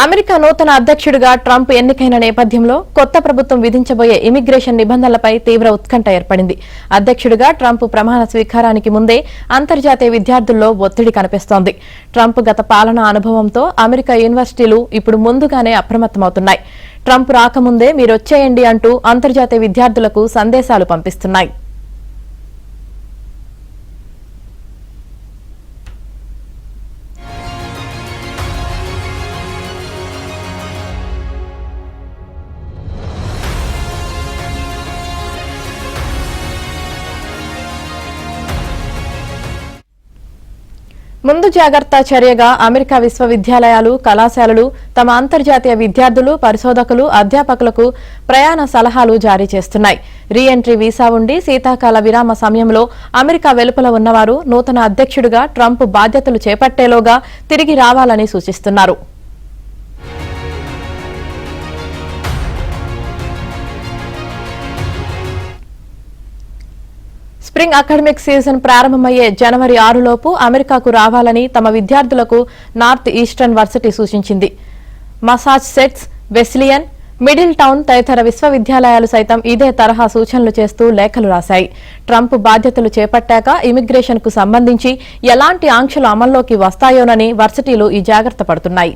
America నూతన అధ్యక్షుడిగా Trump ఎన్నికైన నేపథ్యంలో కొత్త ప్రభుత్వం విధించబోయే ఇమిగ్రేషన్ నిబంధనలపై తీవ్ర ఉత్కంఠ ఏర్పడింది. అధ్యక్షుడిగా ట్రంప్ ప్రమాణ స్వీకారానికి ముందే అంతర్జాతీయ విద్యార్థుల్లో ఒత్తిడి కనిపిస్తోంది. ట్రంప్ గత పాలనా అనుభవంతో అమెరికా యూనివర్సిటీలు ఇప్పుడు ముందుగానే అప్రమత్తమవుతున్నాయి. ట్రంప్ రాకముందే మీరొచ్చేయండి అంటూ అంతర్జాతీయ విద్యార్థులకు సందేశాలు పంపిస్తున్నాయి. ముందు జాగ్రత్త చర్యగా అమెరికా విశ్వవిద్యాలయాలు, కళాశాలలు తమ అంతర్జాతీయ విద్యార్థులు, పరిశోధకులు, అధ్యాపకులకు ప్రయాణ సలహాలు జారీ చేస్తున్నాయి. రీ ఎంట్రీ వీసా ఉండి శీతాకాల విరామ సమయంలో అమెరికా వెలుపల ఉన్నవారు నూతన అధ్యక్షుడిగా ట్రంప్ బాధ్యతలు చేపట్టేలోగా తిరిగి రావాలని సూచిస్తున్నారు. స్ప్రింగ్ అకాడమిక్ సీజన్ ప్రారంభమయ్యే జనవరి 6 లోపు అమెరికాకు రావాలని తమ విద్యార్థులకు నార్త్ ఈస్టర్న్ వర్సిటీ సూచించింది. మసాచుసెట్స్, వెస్లియన్, మిడిల్ టౌన్ తదితర విశ్వవిద్యాలయాలు సైతం ఇదే తరహా సూచనలు చేస్తూ లేఖలు రాశాయి. ట్రంప్ బాధ్యతలు చేపట్టాక ఇమిగ్రేషన్ కు సంబంధించి ఎలాంటి ఆంక్షలు అమల్లోకి వస్తాయోనని వర్సిటీలు ఈ జాగ్రత్త పడుతున్నాయి.